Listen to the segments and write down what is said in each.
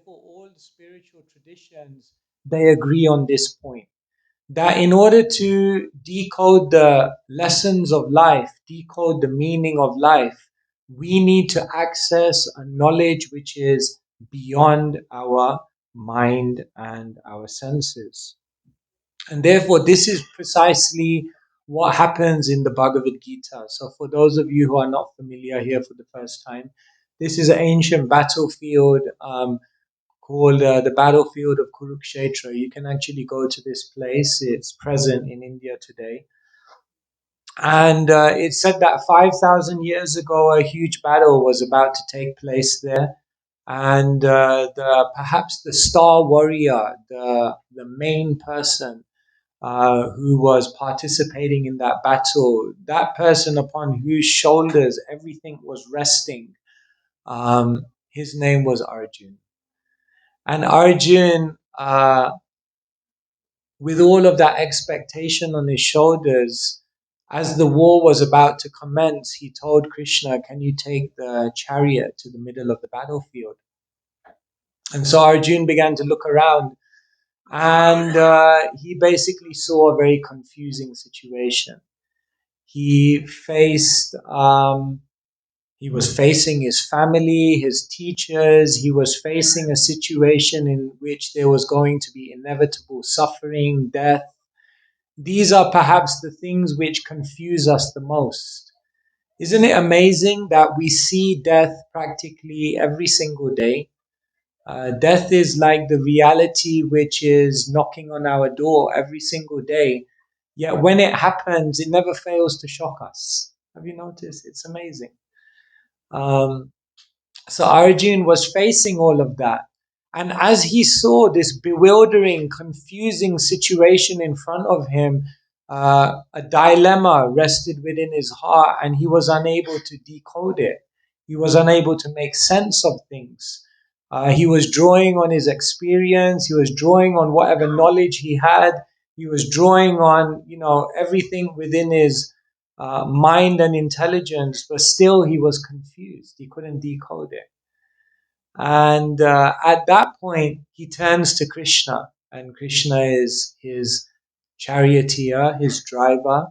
therefore all the spiritual traditions, they agree on this point. That in order to decode the lessons of life, decode the meaning of life, we need to access a knowledge which is beyond our mind and our senses. And therefore, this is precisely what happens in the Bhagavad Gita. So for those of you who are not familiar here for the first time, this is an ancient battlefield called the battlefield of Kurukshetra. You can actually go to this place. It's present in India today. And it's said that 5,000 years ago, a huge battle was about to take place there. And perhaps the star warrior, the main person who was participating in that battle, that person upon whose shoulders everything was resting, his name was Arjun. And Arjun, with all of that expectation on his shoulders, as the war was about to commence, he told Krishna, "Can you take the chariot to the middle of the battlefield?" And so Arjun began to look around, and he basically saw a very confusing situation. He was facing his family, his teachers. He was facing a situation in which there was going to be inevitable suffering, death. These are perhaps the things which confuse us the most. Isn't it amazing that we see death practically every single day? Death is like the reality which is knocking on our door every single day. Yet when it happens, it never fails to shock us. Have you noticed? It's amazing. So Arjun was facing all of that. And as he saw this bewildering, confusing situation in front of him, a dilemma rested within his heart and he was unable to decode it. He was unable to make sense of things. He was drawing on his experience. He was drawing on whatever knowledge he had. He was drawing on, everything within his mind and intelligence, but still he was confused. He couldn't decode it. And at that point, he turns to Krishna, and Krishna is his charioteer, his driver,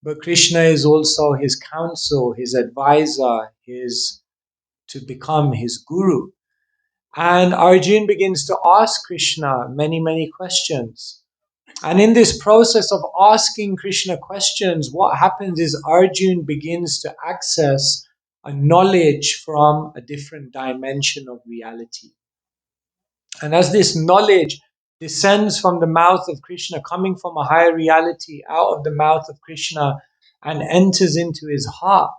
but Krishna is also his counsel, his advisor, to become his guru. And Arjun begins to ask Krishna many, many questions. And in this process of asking Krishna questions, what happens is Arjun begins to access a knowledge from a different dimension of reality. And as this knowledge descends from the mouth of Krishna, coming from a higher reality out of the mouth of Krishna and enters into his heart,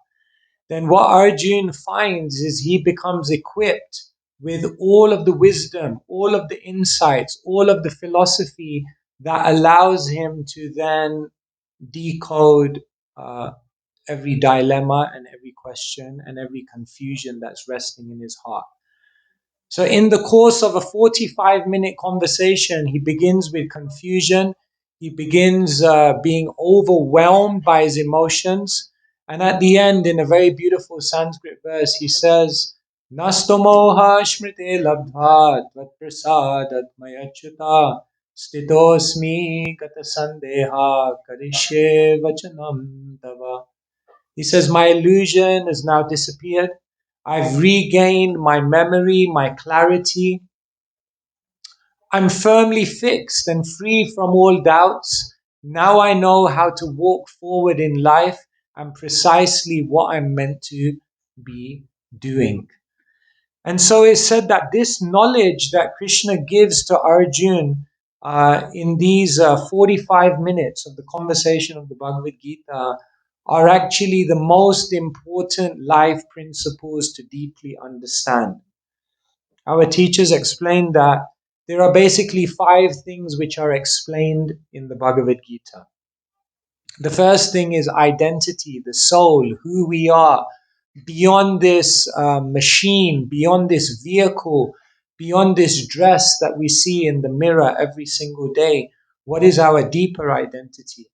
then what Arjun finds is he becomes equipped with all of the wisdom, all of the insights, all of the philosophy that allows him to then decode every dilemma and every question and every confusion that's resting in his heart. So in the course of a 45-minute conversation, he begins with confusion. He begins being overwhelmed by his emotions. And at the end, in a very beautiful Sanskrit verse, he says, Nastomoha smrite labdha tvat prasadat mayachyuta stitosmi gata sandeha karishe vachanam tava. He says, my illusion has now disappeared. I've regained my memory, my clarity. I'm firmly fixed and free from all doubts. Now I know how to walk forward in life and precisely what I'm meant to be doing. And so it's said that this knowledge that Krishna gives to Arjun in these 45 minutes of the conversation of the Bhagavad Gita are actually the most important life principles to deeply understand. Our teachers explained that there are basically 5 things which are explained in the Bhagavad Gita. The first thing is identity, the soul, who we are, beyond this machine, beyond this vehicle, beyond this dress that we see in the mirror every single day. What is our deeper identity?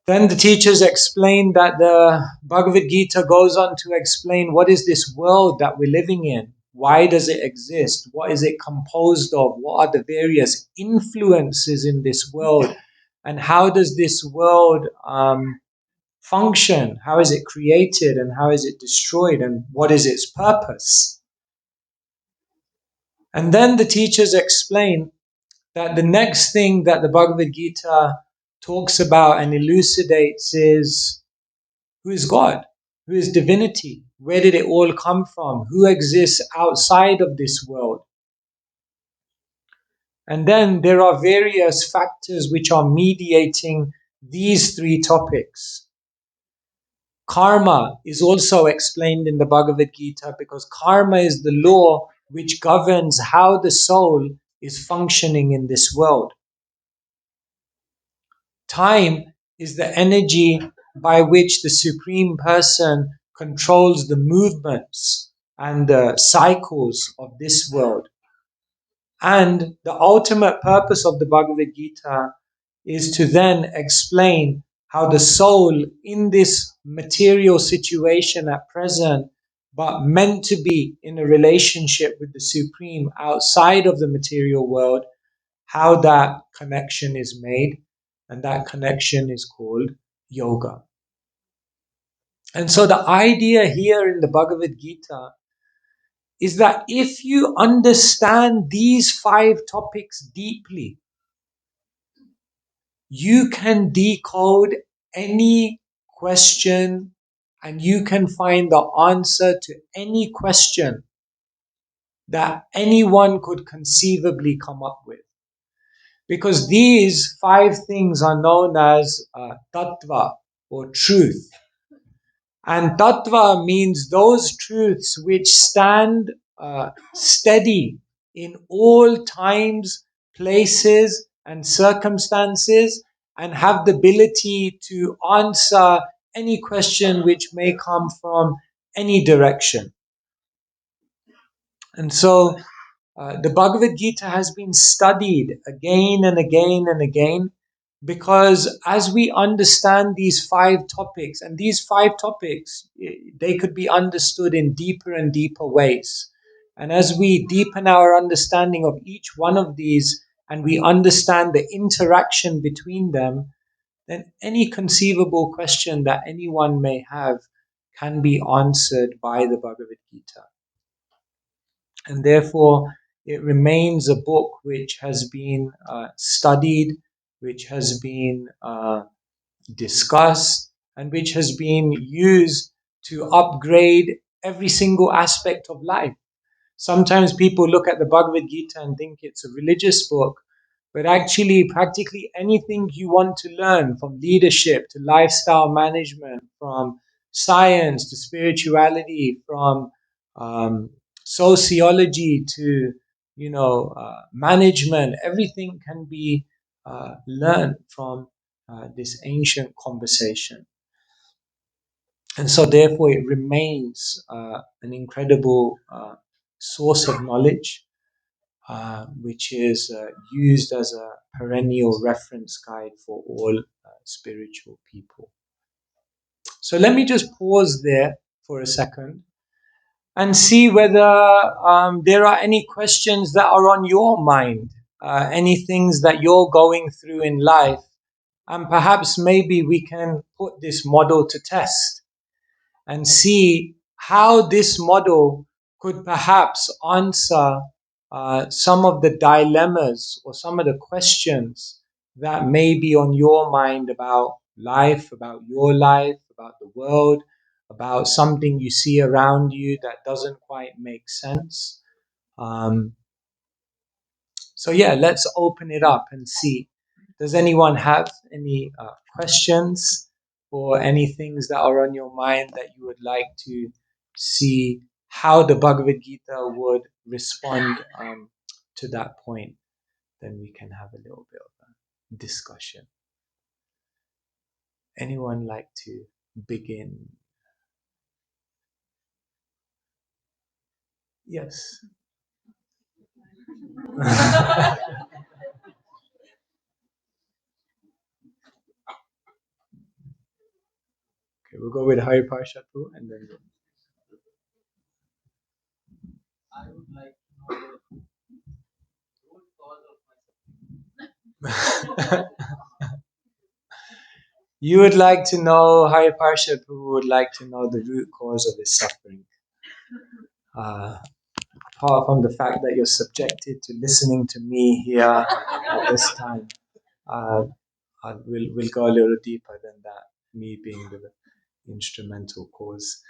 Then the teachers explained that the Bhagavad Gita goes on to explain what is this world that we're living in. Why does it exist? What is it composed of? What are the various influences in this world? And how does this world function? How is it created and how is it destroyed? And what is its purpose? And then the teachers explain that the next thing that the Bhagavad Gita talks about and elucidates is, who is God? Who is divinity? Where did it all come from? Who exists outside of this world? And then there are various factors which are mediating these three topics. Karma is also explained in the Bhagavad Gita because karma is the law which governs how the soul is functioning in this world. Time is the energy by which the Supreme Person controls the movements and the cycles of this world. And the ultimate purpose of the Bhagavad Gita is to then explain how the soul in this material situation at present, but meant to be in a relationship with the Supreme outside of the material world, how that connection is made. And that connection is called yoga. And so the idea here in the Bhagavad Gita is that if you understand these 5 topics deeply, you can decode any question and you can find the answer to any question that anyone could conceivably come up with. Because these 5 things are known as tattva or truth. And tattva means those truths which stand steady in all times, places, and circumstances, and have the ability to answer any question which may come from any direction. And so the Bhagavad Gita has been studied again and again and again, because as we understand these 5 topics, and these 5 topics, they could be understood in deeper and deeper ways. And as we deepen our understanding of each one of these, and we understand the interaction between them, then any conceivable question that anyone may have can be answered by the Bhagavad Gita. And therefore, it remains a book which has been studied, which has been discussed, and which has been used to upgrade every single aspect of life. Sometimes people look at the Bhagavad Gita and think it's a religious book, but actually, practically anything you want to learn, from leadership to lifestyle management, from science to spirituality, from sociology to management, everything can be learned from this ancient conversation. And so therefore it remains an incredible source of knowledge, which is used as a perennial reference guide for all spiritual people. So let me just pause there for a second and see whether there are any questions that are on your mind, any things that you're going through in life, and perhaps maybe we can put this model to test and see how this model could perhaps answer some of the dilemmas or some of the questions that may be on your mind about life, about your life, about the world, about something you see around you that doesn't quite make sense. So yeah, let's open it up and see. Does anyone have any questions or any things that are on your mind that you would like to see how the Bhagavad Gita would respond to that point? Then we can have a little bit of a discussion. Anyone like to begin? Yes. Okay, we'll go with Hari Parshatu and then. You would like to know, Hari Parshad Prabhu would like to know the root cause of his suffering. Apart from the fact that you're subjected to listening to me here at this time, we'll go a little deeper than that, me being the instrumental cause.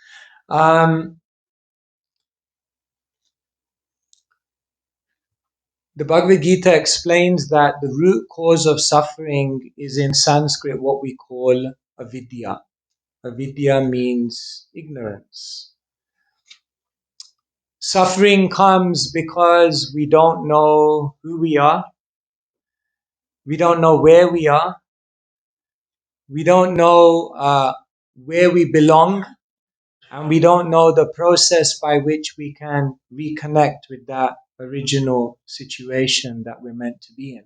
The Bhagavad Gita explains that the root cause of suffering is in Sanskrit what we call avidya. Avidya means ignorance. Suffering comes because we don't know who we are, we don't know where we are, we don't know where we belong, and we don't know the process by which we can reconnect with that original situation that we're meant to be in.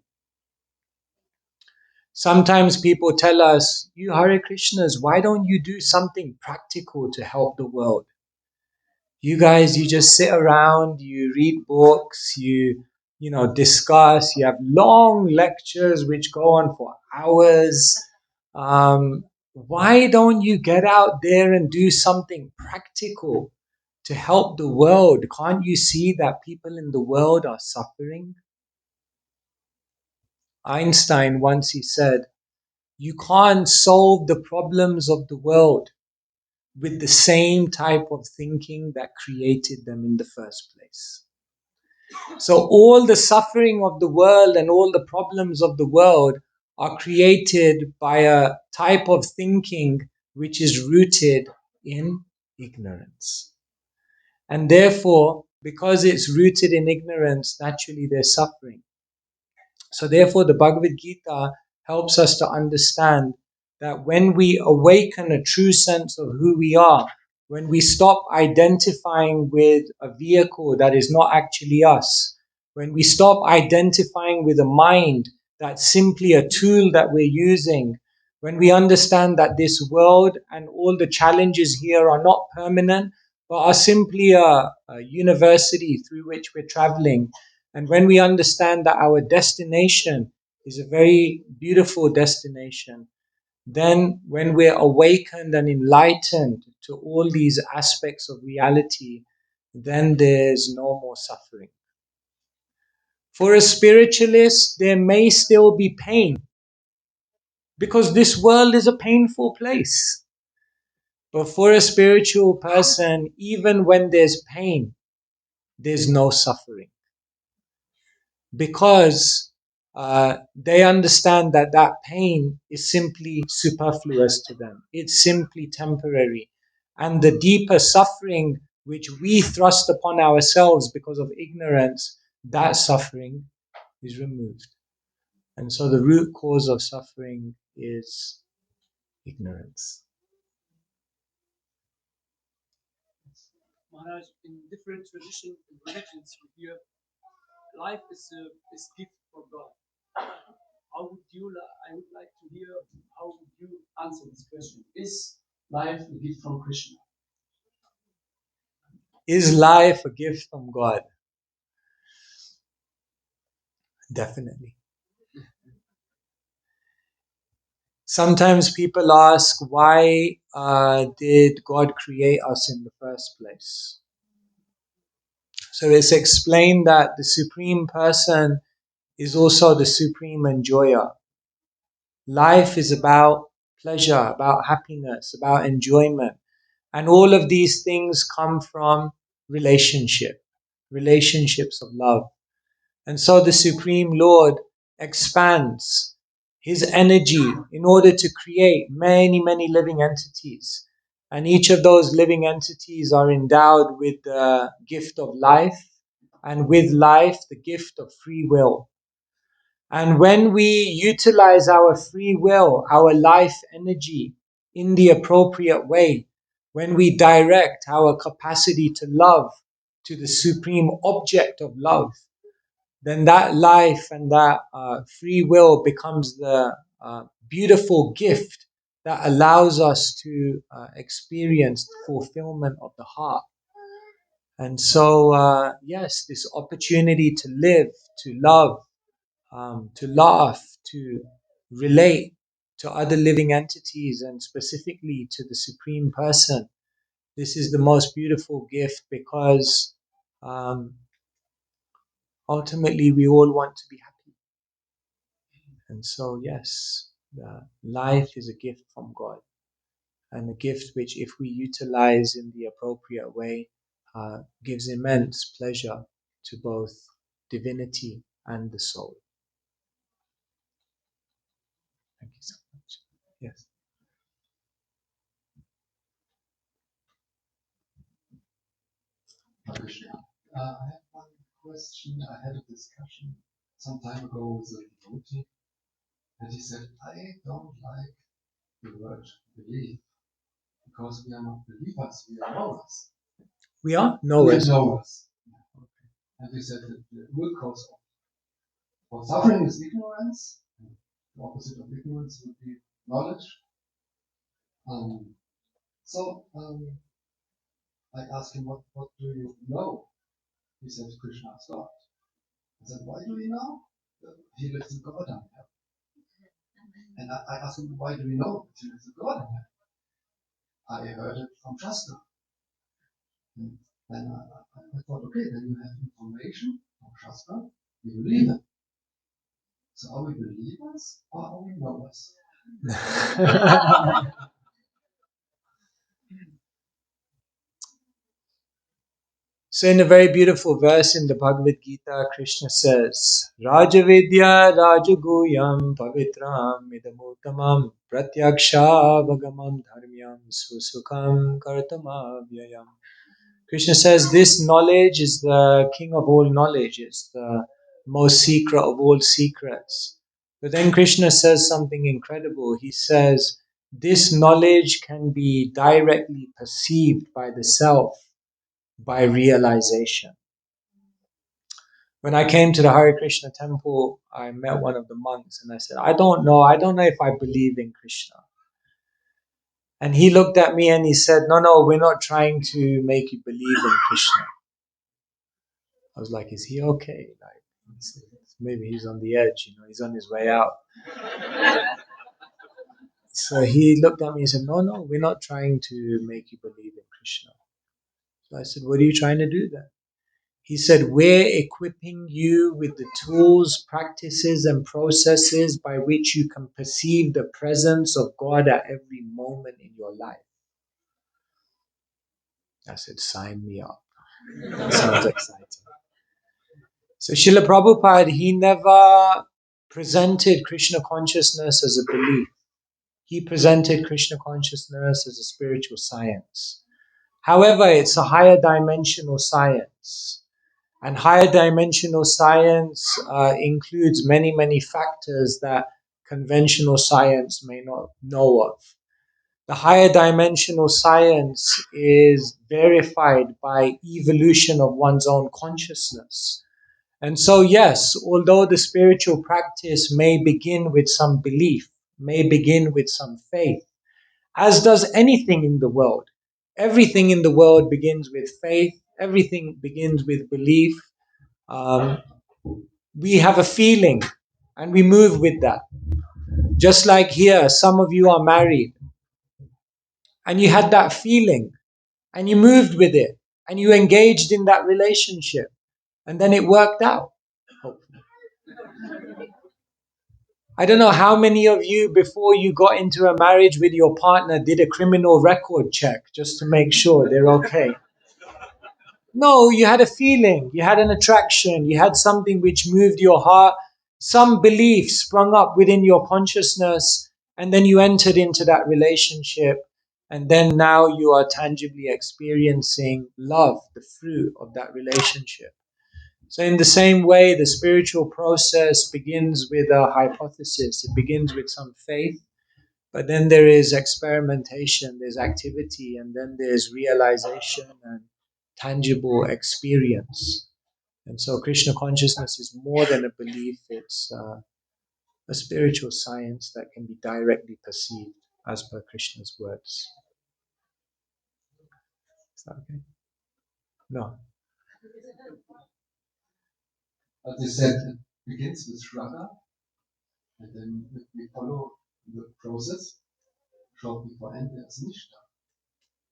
Sometimes people tell us, you Hare Krishnas, why don't you do something practical to help the world? You guys, you just sit around, you read books, you discuss, you have long lectures which go on for hours. Why don't you get out there and do something practical to help the world? Can't you see that people in the world are suffering? Einstein once he said, you can't solve the problems of the world with the same type of thinking that created them in the first place. So all the suffering of the world and all the problems of the world are created by a type of thinking which is rooted in ignorance. And therefore, because it's rooted in ignorance, naturally there's suffering. So therefore, the Bhagavad Gita helps us to understand that when we awaken a true sense of who we are, when we stop identifying with a vehicle that is not actually us, when we stop identifying with a mind that's simply a tool that we're using, when we understand that this world and all the challenges here are not permanent, but are simply a university through which we're traveling, and when we understand that our destination is a very beautiful destination, then when we're awakened and enlightened to all these aspects of reality, then there's no more suffering. For a spiritualist, there may still be pain because this world is a painful place. But for a spiritual person, even when there's pain, there's no suffering. Because they understand that that pain is simply superfluous to them. It's simply temporary. And the deeper suffering which we thrust upon ourselves because of ignorance, that suffering is removed. And so the root cause of suffering is ignorance. Maharaj, in different traditions and religions, we hear life is gift from God. How would you? I would like to hear how would you answer this question? Is life a gift from Krishna? Is life a gift from God? Definitely. Sometimes people ask, why did God create us in the first place? So it's explained that the Supreme Person is also the Supreme Enjoyer. Life is about pleasure, about happiness, about enjoyment. And all of these things come from relationships of love. And so the Supreme Lord expands His energy in order to create many, many living entities. And each of those living entities are endowed with the gift of life, and with life, the gift of free will. And when we utilize our free will, our life energy in the appropriate way, when we direct our capacity to love to the supreme object of love, then that life and that free will becomes the beautiful gift that allows us to experience the fulfillment of the heart. And so, yes, this opportunity to live, to love, to laugh, to relate to other living entities and specifically to the Supreme Person. This is the most beautiful gift because um, ultimately we all want to be happy. And so, yes, life is a gift from God, and a gift which, if we utilize in the appropriate way, gives immense pleasure to both divinity and the soul. Thank you so much. Yes. Krishna. I have one question. I had a discussion some time ago with a devotee, and he said, I don't like the word belief because we are not believers, we are knowers. We are knowers. We are knowers. And he said that the root cause for suffering is ignorance. The opposite of ignorance would be knowledge. So I asked him, what do you know? He said, Krishna is God. I said, why do you know? He lives in God in heaven. And I asked him, why do you know that he lives in God in heaven? I heard it from Shastra. And then I thought, okay, then you have information from Shastra, you believe it. So are we believers or are we knowers? So in a very beautiful verse in the Bhagavad Gita, Krishna says, Rajavidya Rajaguyam Pavitram Idamuttamam Pratyaksha Bhagamam Dharmyam Susukham Kartamavyayam. Krishna says this knowledge is the king of all knowledge, it's the most secret of all secrets. But then Krishna says something incredible. He says, this knowledge can be directly perceived by the self by realization. When I came to the Hare Krishna temple, I met one of the monks and I said, I don't know if I believe in Krishna. And he looked at me and he said, no, we're not trying to make you believe in Krishna. I was like, is he okay? Like, maybe he's on the edge, he's on his way out. So he looked at me and said, no, we're not trying to make you believe in Krishna. So I said, what are you trying to do then? He said, we're equipping you with the tools, practices, and processes by which you can perceive the presence of God at every moment in your life. I said, sign me up. That sounds exciting. So Srila Prabhupada, he never presented Krishna consciousness as a belief. He presented Krishna consciousness as a spiritual science. However, it's a higher dimensional science. And higher dimensional science includes many, many factors that conventional science may not know of. The higher dimensional science is verified by evolution of one's own consciousness. And so, yes, although the spiritual practice may begin with some belief, may begin with some faith, as does anything in the world. Everything in the world begins with faith, everything begins with belief. We have a feeling and we move with that. Just like here, some of you are married and you had that feeling and you moved with it and you engaged in that relationship and then it worked out. I don't know how many of you, before you got into a marriage with your partner, did a criminal record check just to make sure they're okay. No, you had a feeling, you had an attraction, you had something which moved your heart, some belief sprung up within your consciousness, and then you entered into that relationship, and then now you are tangibly experiencing love, the fruit of that relationship. So in the same way, the spiritual process begins with a hypothesis, it begins with some faith, but then there is experimentation, there's activity, and then there's realization and tangible experience. And so Krishna consciousness is more than a belief, it's a spiritual science that can be directly perceived as per Krishna's words. Is that okay? No. As you said, it begins with Shraddha, and then if we follow the process, short before end, there's Nishta.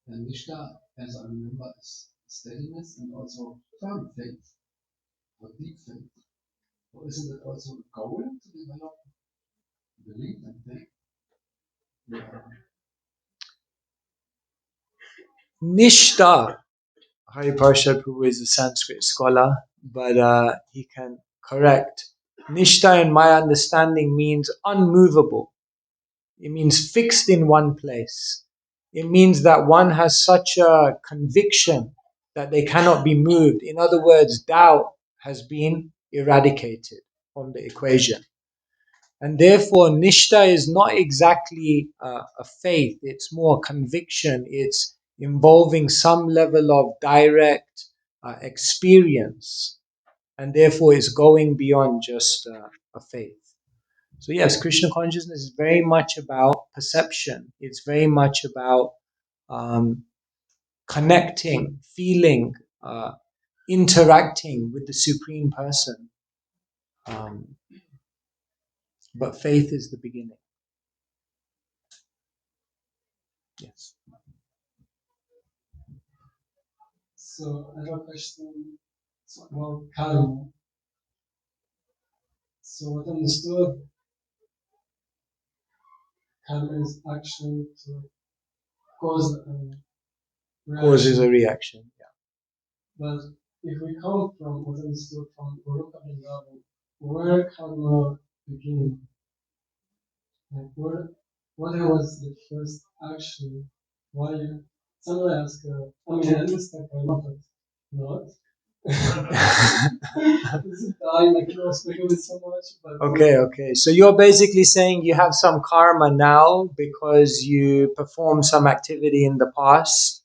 And Nishta, as I remember, is steadiness and also firm faith, or deep faith. Or isn't it also a goal to develop belief and faith? Yeah. Nishta. Hari Parshad Prabhu is a Sanskrit scholar, but he can correct. Nishta, in my understanding, means unmovable. It means fixed in one place. It means that one has such a conviction that they cannot be moved. In other words, doubt has been eradicated from the equation. And therefore, Nishta is not exactly a faith, it's more conviction. It's involving some level of direct experience. And therefore, it's going beyond just a faith. So yes, Krishna consciousness is very much about perception. It's very much about connecting, feeling, interacting with the Supreme Person. But faith is the beginning. Yes. So I have a question about karma. So what I understood, karma is action to cause a Cause is reaction. a reaction. Yeah. But if we come from what I understood from Goloka Dhama, where karma begin? Like what was the first action? Why? Someone asked, I mean, I understand karma, but not. This is time, I cannot speculate so much. But Okay. So you're basically saying you have some karma now because you performed some activity in the past.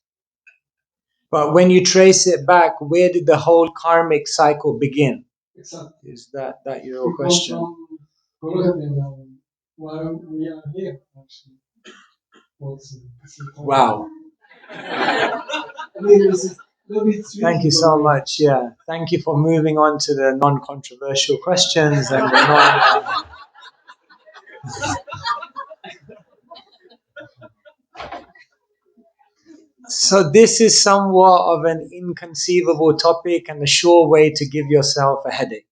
But when you trace it back, where did the whole karmic cycle begin? exactly. Is that your We come question? from Goloka Dhama, where we are here, actually. Also. Wow. I mean, this is a little bit tricky. Thank you so much. Yeah. Thank you for moving on to the non-controversial questions and the non. So this is somewhat of an inconceivable topic and a sure way to give yourself a headache.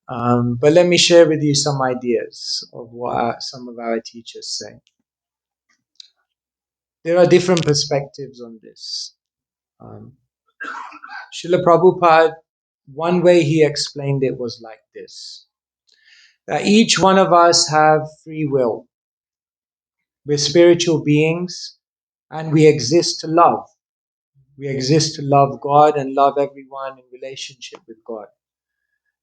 But let me share with you some ideas of what some of our teachers say. There are different perspectives on this. Srila Prabhupada, one way he explained it was like this. That each one of us have free will. We're spiritual beings and we exist to love. We exist to love God and love everyone in relationship with God.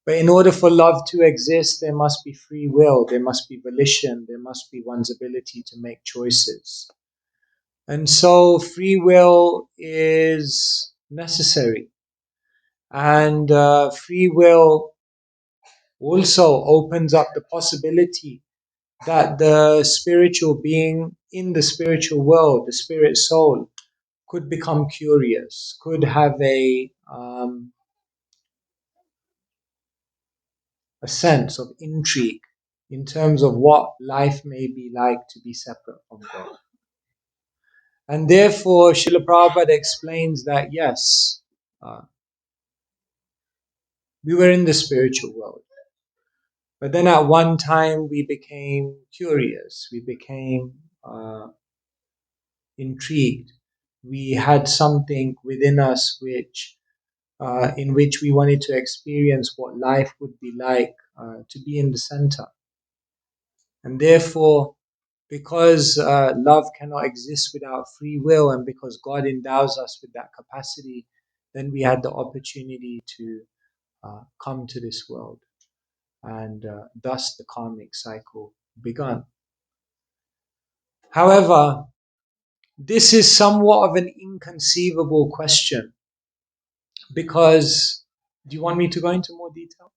But in order for love to exist, there must be free will, there must be volition, there must be one's ability to make choices. And so free will is necessary. And free will also opens up the possibility that the spiritual being in the spiritual world, the spirit soul, could become curious, could have a sense of intrigue in terms of what life may be like to be separate from God. And therefore, Srila Prabhupada explains that yes, we were in the spiritual world. But then at one time we became curious, we became intrigued. We had something within us which, in which we wanted to experience what life would be like to be in the center. And therefore, because love cannot exist without free will, and because God endows us with that capacity, then we had the opportunity to come to this world. And thus the karmic cycle began. However, this is somewhat of an inconceivable question because, do you want me to go into more detail?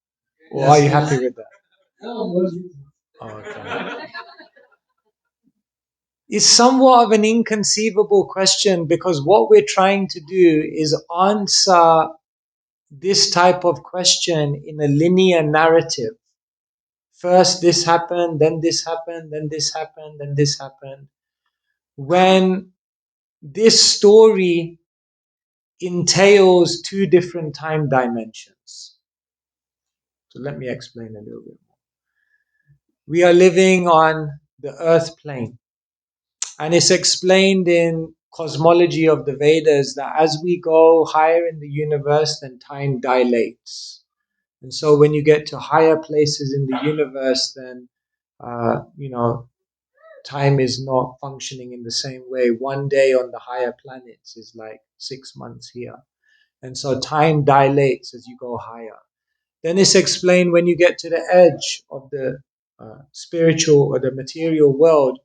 Or are you happy with that? No, more Okay. is somewhat of an inconceivable question, because what we're trying to do is answer this type of question in a linear narrative. First this happened, then this happened, then this happened, then this happened. When this story entails two different time dimensions. So let me explain a little bit more. We are living on the earth plane, and it's explained in cosmology of the Vedas that as we go higher in the universe, then time dilates. And so when you get to higher places in the universe, then time is not functioning in the same way. One day on the higher planets is like 6 months here. And so time dilates as you go higher. Then it's explained when you get to the edge of the spiritual or the material world,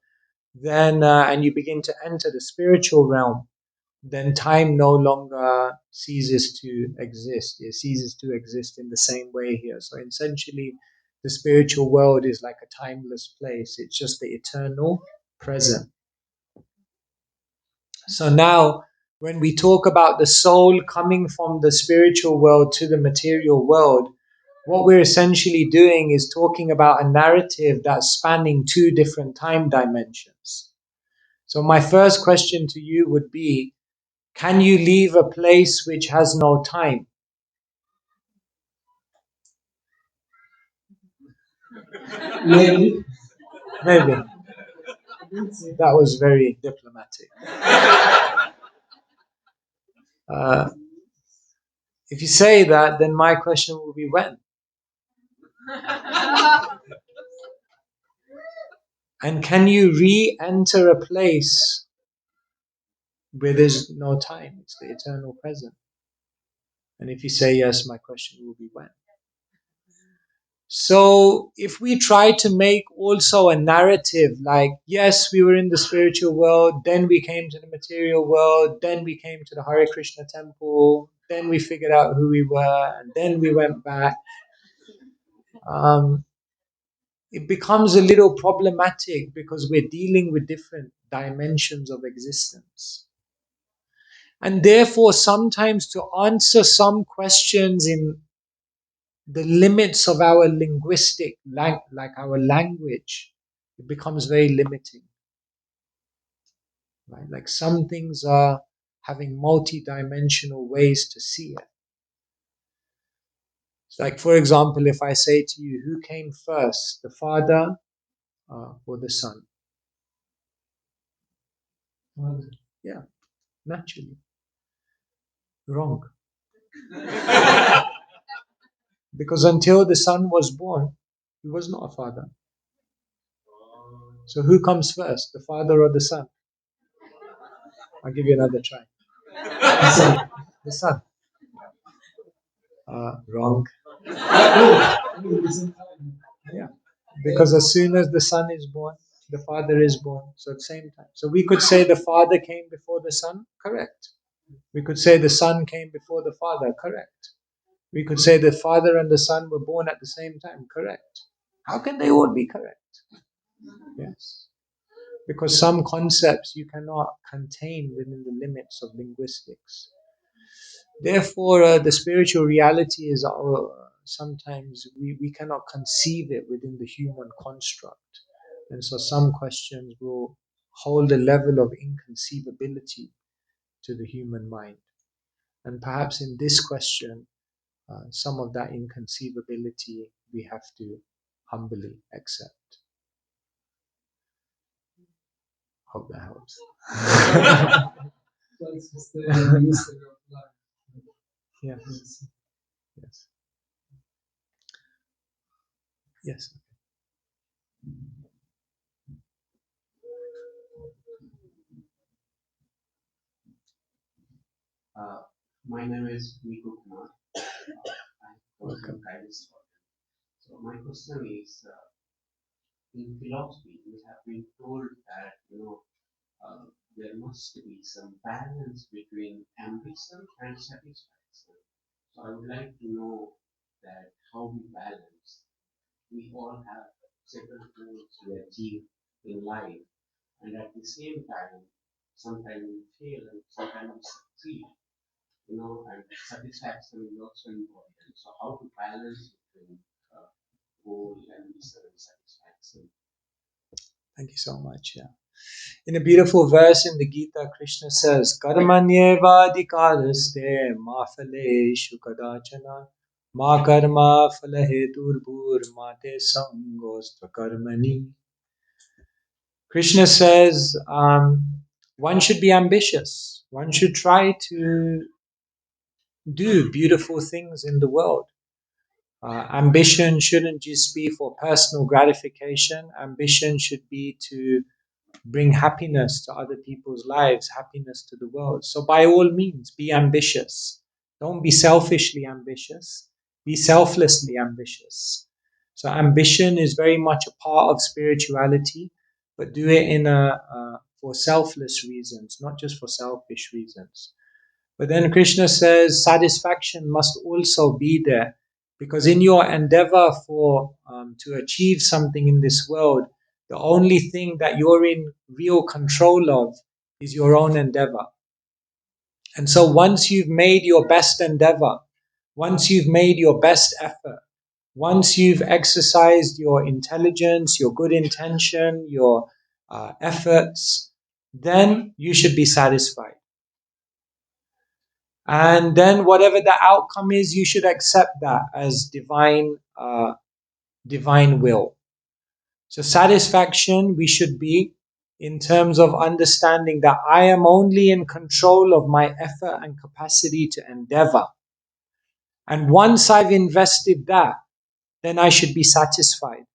then and you begin to enter the spiritual realm, then time no longer ceases to exist. It ceases to exist in the same way here. So essentially, the spiritual world is like a timeless place. It's just the eternal present. So now, when we talk about the soul coming from the spiritual world to the material world, what we're essentially doing is talking about a narrative that's spanning two different time dimensions. So my first question to you would be, can you leave a place which has no time? Maybe. Maybe. That was very diplomatic. If you say that, then my question will be when? And can you re-enter a place where there's no time? It's the eternal present. And if you say yes, my question will be when. So if we try to make also a narrative like, yes, we were in the spiritual world, then we came to the material world, then we came to the Hare Krishna temple, then we figured out who we were, and then we went back, it becomes a little problematic because we're dealing with different dimensions of existence. And therefore, sometimes to answer some questions in the limits of our linguistic, like our language, it becomes very limiting. Right? Like some things are having multi-dimensional ways to see it. It's like, for example, if I say to you, who came first, the Father or the Son? Yeah, naturally. Wrong. Because until the Son was born, he was not a father. So who comes first, the Father or the Son? I'll give you another try. The Son. The Son. Wrong. Yeah. Because as soon as the Son is born, the Father is born. So at the same time. So we could say the Father came before the Son. Correct. We could say the Son came before the Father. Correct. We could say the Father and the Son were born at the same time. Correct. How can they all be correct? Yes. Because some concepts you cannot contain within the limits of linguistics. Therefore, the spiritual reality is sometimes we cannot conceive it within the human construct. And so some questions will hold a level of inconceivability to the human mind. And perhaps in this question, some of that inconceivability we have to humbly accept. Hope that helps. That's just the mystery of life. Yes. Yes. Yes. My name is Niku Kumar. I'm from guidance. So my question is, in philosophy, we have been told that there must be some balance between ambition and satisfaction. So I would like to know that how we balance. We all have several goals to achieve in life, and at the same time, sometimes we fail and sometimes we succeed, and satisfaction is also important. So how to balance between goal and satisfaction? Thank you so much. Yeah. In a beautiful verse in the Gita, Krishna says, Karmanyeva adhikaraste ma phaleshu kadachana ma karma phalaheturbhur mate sangostva karmani. Krishna says one should be ambitious. One should try to do beautiful things in the world. Ambition shouldn't just be for personal gratification. Ambition should be to bring happiness to other people's lives, happiness to the world. So by all means, be ambitious. Don't be selfishly ambitious. Be selflessly ambitious. So ambition is very much a part of spirituality, but do it for selfless reasons, not just for selfish reasons. But then Krishna says satisfaction must also be there, because in your endeavor to achieve something in this world, the only thing that you're in real control of is your own endeavor. And so once you've made your best endeavor, once you've made your best effort, once you've exercised your intelligence, your good intention, your efforts, then you should be satisfied. And then whatever the outcome is, you should accept that as divine will. So satisfaction we should be in terms of understanding that I am only in control of my effort and capacity to endeavor. And once I've invested that, then I should be satisfied.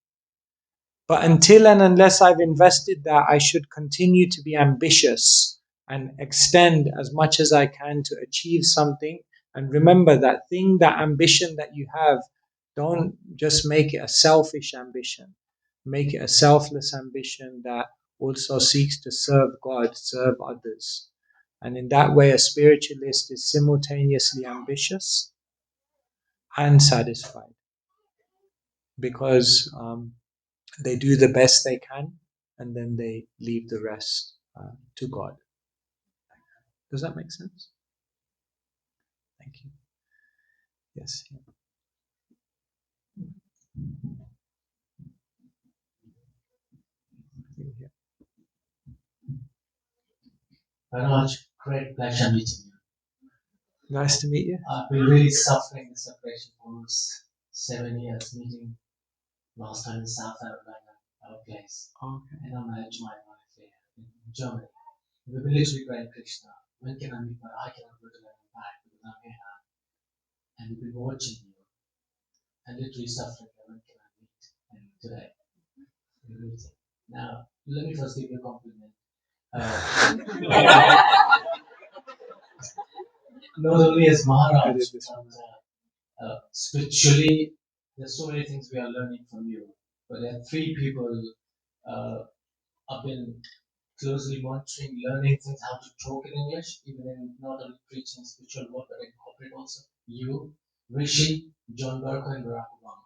But until and unless I've invested that, I should continue to be ambitious and extend as much as I can to achieve something. And remember that thing, that ambition that you have, don't just make it a selfish ambition. Make it a selfless ambition that also seeks to serve God, serve others. And in that way, a spiritualist is simultaneously ambitious and satisfied, because they do the best they can, and then they leave the rest to God. Does that make sense? Thank you. Yes. Yeah. Manoj, great pleasure meeting you. Nice to meet you. I've been really suffering the separation for almost 7 years, meeting last time in South Carolina, our place. Okay. And I'm married to my wife here in Germany. We've been literally praying, Krishna, when can I meet, but I cannot go to London back because I'm here now. And we've been watching you and literally suffering, when can I meet? And today, we're meeting. Now, let me first give you a compliment. Not only as Maharaj, but spiritually, there's so many things we are learning from you. But there are 3 people I've been closely monitoring, learning things, how to talk in English, even in not only preaching spiritual work, but in corporate also. You, Rishi, John Burke, and Barack Obama.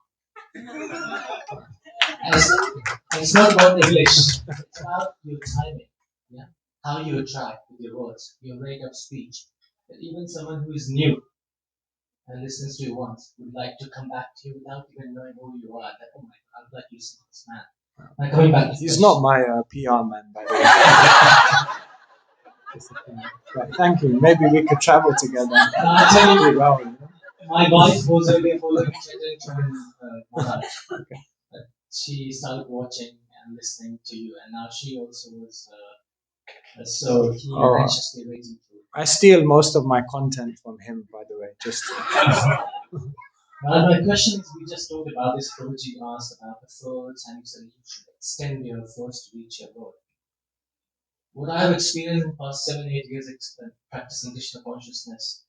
And it's not about English, it's about your timing, yeah? How you attract with your words, your rate of speech. That even someone who is new and listens to you once would like to come back to you without even knowing who you are. That, oh my God, I'd like to listen to this man. Now coming back to He's not my PR man, by the way. But thank you. Maybe we could travel together. I'll tell you, well, my wife was earlier following Maharaj. Okay. She started watching and listening to you, and now she also was so keen and anxiously waiting for you. I steal most of my content from him, by the way. Just. Now, my question is, we just talked about this. Prabhuji asked about efforts, and you said you should extend your efforts to reach your goal. What I have experienced in the past 7-8 years practicing Krishna consciousness,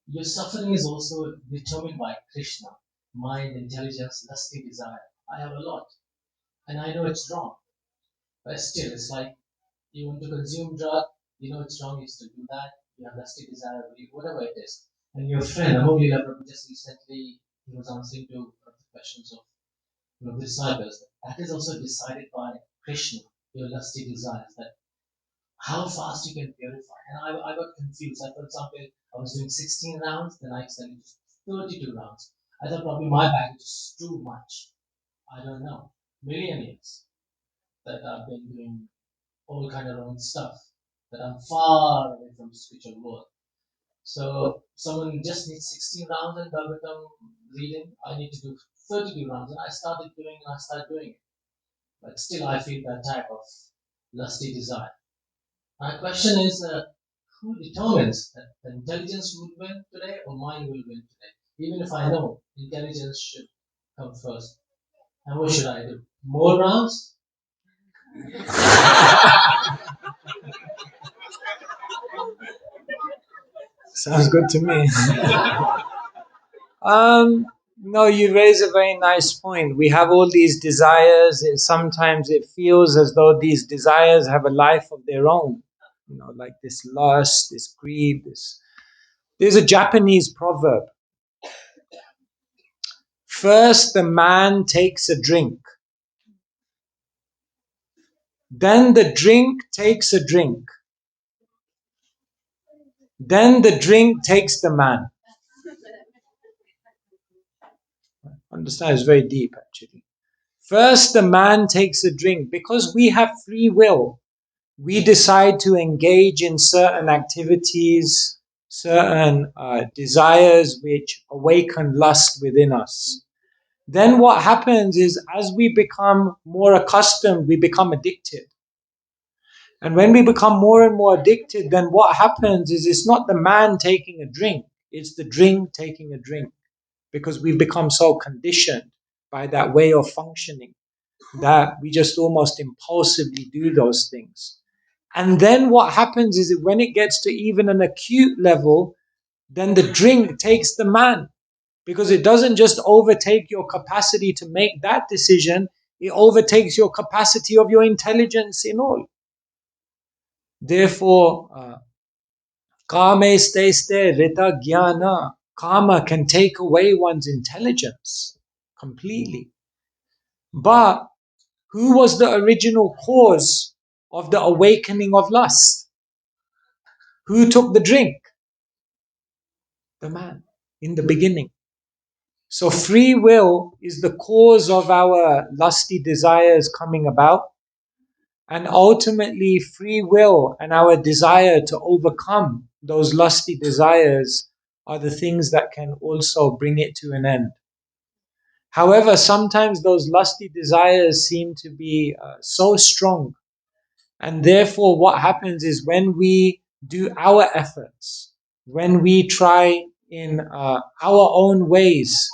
your suffering is also determined by Krishna, mind, intelligence, lusty desire. I have a lot, and I know it's wrong, but still, it's like you want to consume drug, you know it's wrong, you still do that. You have lusty desire, whatever it is. And your friend, Amogila Prabhu, just recently, he was answering to the questions of the disciples. That is also decided by Krishna. your lusty desires, that how fast you can purify. And I got confused. For example, I was doing 16 rounds, then I extended to 32 rounds. I thought probably my baggage is too much. I don't know. Million years that I've been doing all kind of wrong stuff, that I'm far away from the spiritual world. So someone just needs 16 rounds in Bhagavatam reading. I need to do 32 rounds, and I started doing it. But still, I feel that type of lusty desire. My question is, who determines that the intelligence will win today or mind will win today? Even if I know intelligence should come first. And what should I do? More rounds? Sounds good to me. No, you raise a very nice point. We have all these desires. Sometimes it feels as though these desires have a life of their own. Like this lust, this greed, this. There's a Japanese proverb. First the man takes a drink. Then the drink takes a drink. Then the drink takes the man. Understand? It's very deep actually. First the man takes a drink. Because we have free will, we decide to engage in certain activities, certain desires which awaken lust within us. Then what happens is, as we become more accustomed, we become addicted. And when we become more and more addicted, then what happens is, it's not the man taking a drink, it's the drink taking a drink. Because we've become so conditioned by that way of functioning that we just almost impulsively do those things. And then what happens is that when it gets to even an acute level, then the drink takes the man. Because it doesn't just overtake your capacity to make that decision, it overtakes your capacity of your intelligence in all. Therefore, kame ste rita jnana. Kama can take away one's intelligence completely. But who was the original cause of the awakening of lust? Who took the drink? The man in the beginning. So free will is the cause of our lusty desires coming about. And ultimately, free will and our desire to overcome those lusty desires are the things that can also bring it to an end. However, sometimes those lusty desires seem to be so strong. And therefore, what happens is, when we do our efforts, when we try in our own ways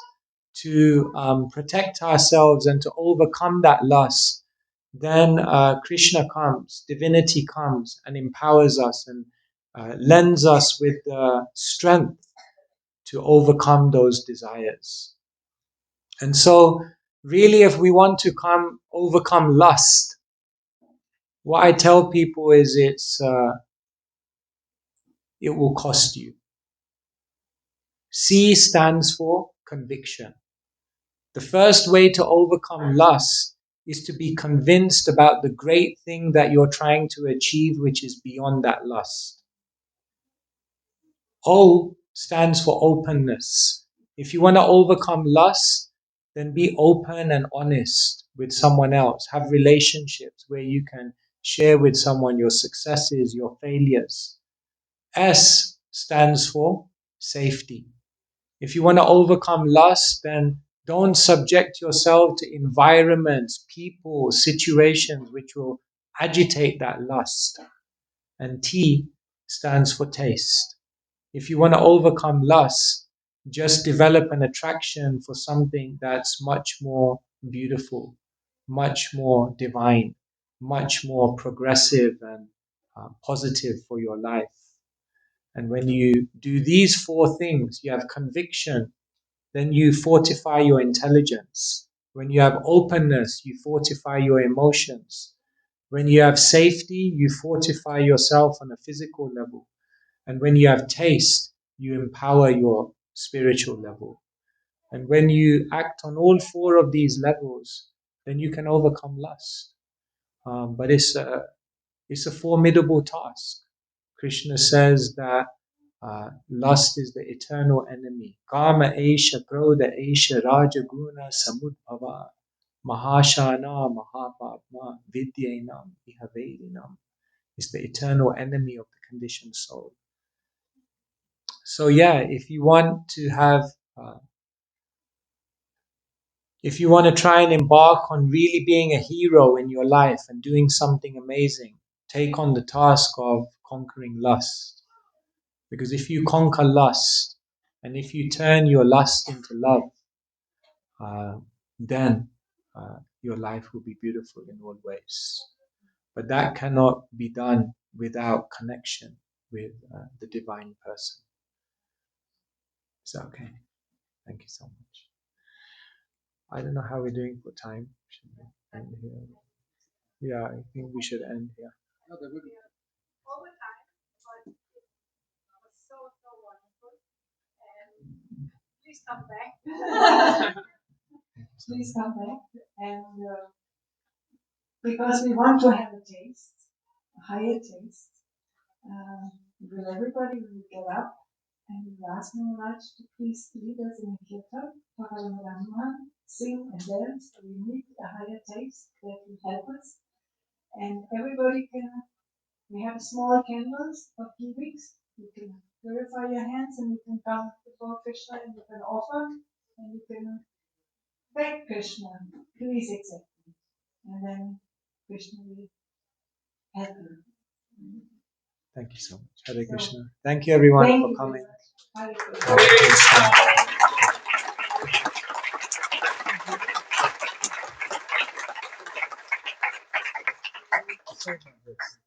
to protect ourselves and to overcome that lust, then Krishna comes, divinity comes and empowers us and lends us with the strength to overcome those desires. And so, really, if we want to overcome lust, what I tell people is it will cost you. C stands for conviction. The first way to overcome lust is to be convinced about the great thing that you're trying to achieve, which is beyond that lust. O stands for openness. If you want to overcome lust, then be open and honest with someone else. Have relationships where you can share with someone your successes, your failures. S stands for safety. If you want to overcome lust, then don't subject yourself to environments, people, situations which will agitate that lust. And T stands for taste. If you want to overcome lust, just develop an attraction for something that's much more beautiful, much more divine, much more progressive and positive for your life. And when you do these four things, you have conviction, then you fortify your intelligence. When you have openness, you fortify your emotions. When you have safety, you fortify yourself on a physical level. And when you have taste, you empower your spiritual level. And when you act on all four of these levels, then you can overcome lust. But it's a formidable task. Krishna says that lust is the eternal enemy. Kama esha krodha esha rajaguna samudbhava mahashana mahapapma vidyainam ihavedinam. It's the eternal enemy of the conditioned soul. So yeah, if you want to have if you want to try and embark on really being a hero in your life and doing something amazing, take on the task of conquering lust. Because if you conquer lust, and if you turn your lust into love, then your life will be beautiful in all ways. But that cannot be done without connection with the divine person. Is that okay? Thank you so much. I don't know how we're doing for time. Should we end here? Yeah, I think we should end here. No, they're good. All the time, but it was so wonderful. And please come back. Please come back, and because we want to have a taste, a higher taste. Will everybody will get up and we ask Maharaj to please lead us in a kirtan, Bhagavan Keshava, sing and dance. We need a higher taste that will help us. And everybody can, we have small candles of givings. You can purify your hands and you can come before Krishna and you can offer and you can beg Krishna, please accept me. And then Krishna will help you. Thank you so much. Hare Krishna. Thank you everyone Thank for you coming. very much. Hare Krishna. Hare Krishna.